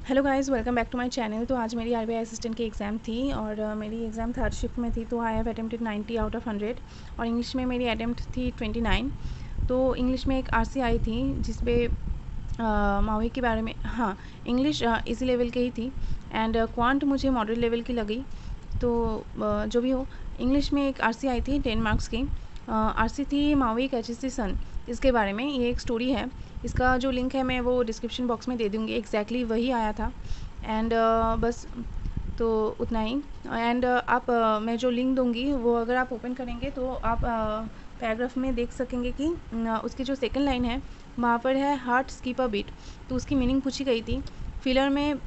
Hello guys, welcome back to my channel. तो आज मेरी आरबीआई असिस्टेंट की एग्ज़ाम थी और मेरी एग्ज़ाम थर्ड शिफ्ट में थी। तो I have attempted 90 out of 100 और इंग्लिश में मेरी अटेम्प्ट थी 29। तो इंग्लिश में एक आरसी आई थी जिसपे मावी के बारे में, हाँ, इंग्लिश इजी लेवल की ही थी एंड क्वांट मुझे मॉडरेट लेवल की लगी। तो जो भी हो, इंग्लिश में एक आरसी आई थी 10 मार्क्स की। आरसी थी मावी कैचेस द सन, इसके बारे में। ये एक स्टोरी है, इसका जो लिंक है मैं वो डिस्क्रिप्शन बॉक्स में दे दूँगी। एग्जैक्टली वही आया था एंड बस, तो उतना ही। एंड आप मैं जो लिंक दूँगी वो अगर आप ओपन करेंगे तो आप पैराग्राफ में देख सकेंगे कि उसकी जो सेकंड लाइन है वहाँ पर है हार्ट स्कीप अ बीट, तो उसकी मीनिंग पूछी गई थी। फिलर में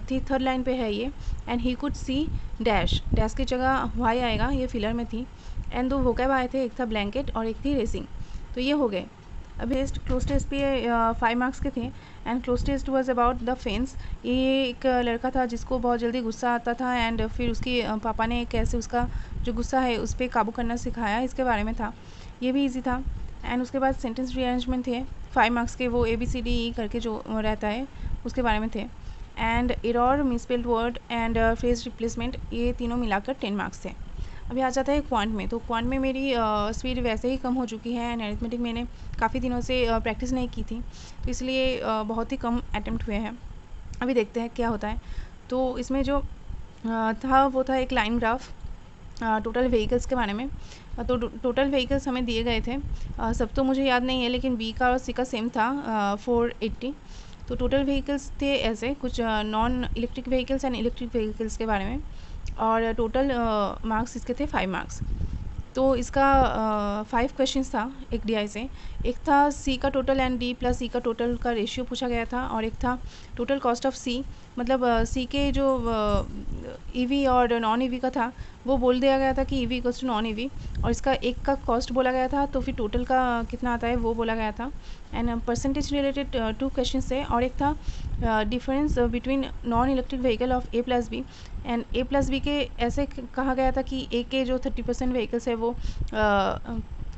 थी, थर्ड लाइन पे है ये। And he could see dash, dash की जगह वाई आएगा, ये फिलर में थी। एंड दो वोकैब आए थे, एक था ब्लैंकेट और एक थी रेसिंग। तो ये हो गए। अभी टेस्ट, क्लोज टेस्ट पे 5 मार्क्स के थे and cloze test was about the fence. ये एक लड़का था जिसको बहुत जल्दी गुस्सा आता था एंड फिर उसकी पापा ने कैसे उसका जो गुस्सा है उस पर काबू करना सिखाया, इसके बारे में था। ये भी इजी था। एंड उसके बाद सेंटेंस रीअरेंजमेंट थे 5 मार्क्स के, वो ABCD करके जो रहता है उसके बारे में थे। And error, misspelled word and phrase replacement, ये तीनों मिलाकर 10 मार्क्स थे। अभी आ जाता है क्वांट में। तो क्वांट में मेरी स्पीड वैसे ही कम हो चुकी है एंड अरिथमेटिक मैंने काफ़ी दिनों से प्रैक्टिस नहीं की थी, तो इसलिए बहुत ही कम अटैम्प्ट हुए हैं। अभी देखते हैं क्या होता है। तो इसमें जो था वो था एक लाइन ग्राफ टोटल व्हीकल्स के बारे में। तो टोटल व्हीकल्स हमें दिए गए थे, सब तो मुझे याद नहीं है लेकिन बी का और सी का सेम था, 480। तो टोटल व्हीकल्स थे ऐसे कुछ non electric vehicles and electric vehicles के बारे में। और टोटल मार्क्स इसके थे 5 मार्क्स। तो इसका 5 क्वेश्चन था एक DI से। एक था सी का टोटल एंड डी प्लस सी का टोटल का रेशियो पूछा गया था, और एक था टोटल कॉस्ट ऑफ सी, मतलब सी के जो EV और नॉन EV का था वो बोल दिया गया था कि EV equals to non EV, और इसका एक का कॉस्ट बोला गया था, तो फिर टोटल का कितना आता है वो बोला गया था। एंड परसेंटेज रिलेटेड 2 क्वेश्चन थे, और एक था difference between non electric vehicle of A plus B. And A plus B के ऐसे कहा गया था कि A के जो 30% व्हीकल्स है वो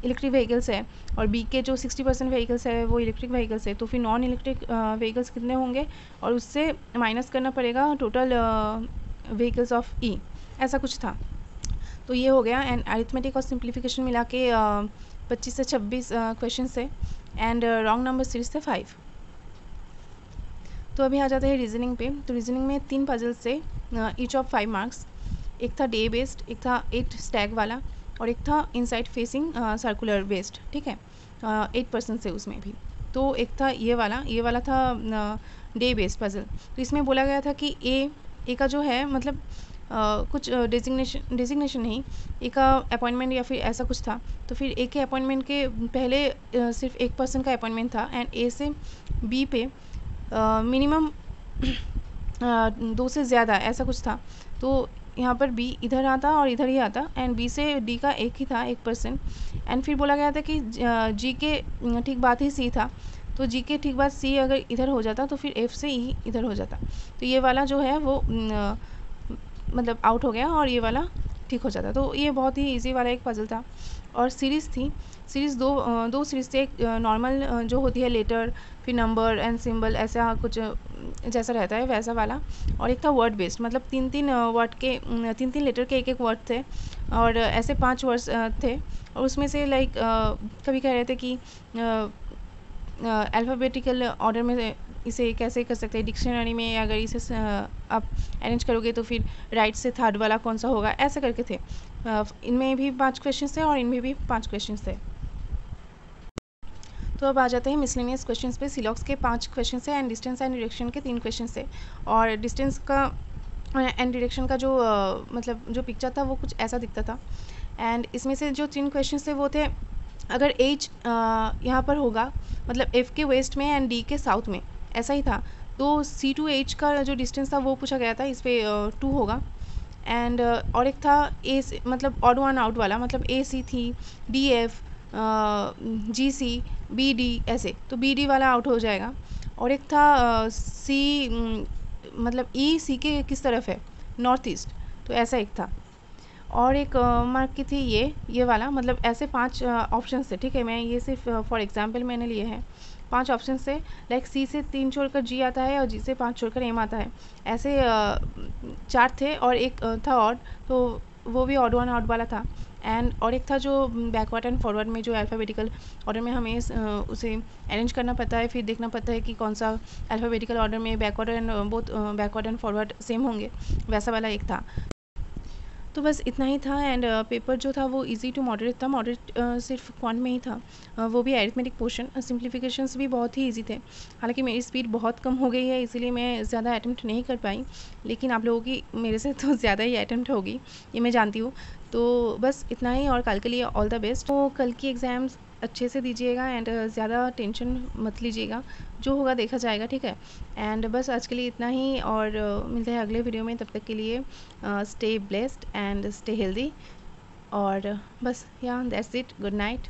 इलेक्ट्रिक व्हीकल्स है और B के जो 60% व्हीकल्स है वो इलेक्ट्रिक व्हीकल्स है। तो फिर नॉन इलेक्ट्रिक व्हीकल्स कितने होंगे और उससे माइनस करना पड़ेगा टोटल व्हीकल्स ऑफ E, ऐसा कुछ था। तो ये हो गया। एंड अरिथमेटिक और सिंप्लीफिकेशन मिला के 25 से 26 क्वेश्चन थे एंड रॉन्ग नंबर सीरीज थे 5। तो अभी आ जाते हैं रीजनिंग पे। तो रीजनिंग में 3 पजल्स थे, ईच ऑफ 5 मार्क्स। एक था डे बेस्ड, एक था 8 स्टैग वाला, और एक था इनसाइड फेसिंग सर्कुलर बेस्ड, ठीक है, 8% से उसमें भी। तो एक था ये वाला था डे बेस्ड पजल। तो इसमें बोला गया था कि ए का जो है मतलब कुछ डिजिग्नेशन नहीं, ए का अपॉइंटमेंट या फिर ऐसा कुछ था। तो फिर ए के अपॉइंटमेंट के पहले सिर्फ 1% का अपॉइंटमेंट था एंड ए से बी पे मिनिमम 2 से ज़्यादा, ऐसा कुछ था। तो यहाँ पर बी इधर आता और इधर ही आता एंड बी से डी का एक ही था 1%। एंड फिर बोला गया था कि जी के ठीक बात ही सी था, तो जी के ठीक बात सी अगर इधर हो जाता तो फिर एफ से ई इधर हो जाता। तो ये वाला जो है वो मतलब आउट हो गया और ये वाला ठीक हो जाता। तो ये बहुत ही इजी वाला एक पजल था। और सीरीज़ थी, सीरीज़ दो सीरीज़ थे। एक नॉर्मल जो होती है लेटर फिर नंबर एंड सिंबल, ऐसा कुछ जैसा रहता है वैसा वाला, और एक था वर्ड बेस्ड, मतलब 3-3 वर्ड के 3-3 लेटर के एक वर्ड थे और ऐसे 5 वर्ड्स थे। और उसमें से लाइक कभी कह रहे थे कि अल्फ़ाबेटिकल ऑर्डर में इसे कैसे कर सकते हैं डिक्शनरी में, अगर इसे आप अरेंज करोगे तो फिर राइट से थर्ड वाला कौन सा होगा, ऐसा करके थे। इनमें भी 5 क्वेश्चन थे और इनमें भी 5 क्वेश्चन थे। तो अब आ जाते हैं मिसलेनियस क्वेश्चंस पे। सिलॉक्स के 5 क्वेश्चन थे एंड डिस्टेंस एंड डायरेक्शन के 3 क्वेश्चन थे। और डिस्टेंस का एंड डायरेक्शन का जो मतलब जो पिक्चर था वो कुछ ऐसा दिखता था। एंड इसमें से जो 3 क्वेश्चन थे वो थे, अगर एच यहाँ पर होगा मतलब एफ के वेस्ट में एंड डी के साउथ में, ऐसा ही था, तो सी टू एच का जो डिस्टेंस था वो पूछा गया था, इस पर 2 होगा। एंड और एक था ए मतलब ऑड वन आउट वाला, मतलब ए सी थी, डी एफ, जी सी, बी डी, ऐसे, तो बी डी वाला आउट हो जाएगा। और एक था सी मतलब ई सी के किस तरफ है, नॉर्थ ईस्ट, तो ऐसा एक था। और एक मार्क की थी ये वाला, मतलब ऐसे 5 ऑप्शन थे, ठीक है, मैं ये सिर्फ फॉर एग्जांपल मैंने लिए हैं। 5 ऑप्शन थे, लाइक सी से 3 छोड़कर जी आता है और जी से 5 छोड़कर एम आता है, ऐसे 4 थे। और एक था ऑड, तो वो भी ऑड वन ऑड वाला था। एंड और एक था जो बैकवर्ड एंड फॉरवर्ड में, जो अल्फ़ाबेटिकल ऑर्डर में हमें उसे अरेंज करना पड़ता है, फिर देखना पड़ता है कि कौन सा अल्फ़ाबेटिकल ऑर्डर में backward and both backward and forward same होंगे, वैसा वाला एक था। तो बस इतना ही था। एंड पेपर जो था वो इजी टू मॉडरेट था। मॉडरेट सिर्फ क्वांट में ही था, वो भी अरिथमेटिक पोर्शन। सिंप्लीफिकेशंस भी बहुत ही इजी थे। हालांकि मेरी स्पीड बहुत कम हो गई है, इसीलिए मैं ज़्यादा अटैम्प्ट नहीं कर पाई, लेकिन आप लोगों की मेरे से तो ज़्यादा ही अटैम्प्ट होगी, ये मैं जानती हूँ। तो बस इतना ही, और कल के लिए ऑल द बेस्ट। तो कल की एग्ज़ाम्स अच्छे से दीजिएगा एंड ज़्यादा टेंशन मत लीजिएगा, जो होगा देखा जाएगा, ठीक है। एंड बस आज के लिए इतना ही, और मिलते हैं अगले वीडियो में। तब तक के लिए stay blessed and stay healthy, और बस या दैट्स इट, गुड नाइट।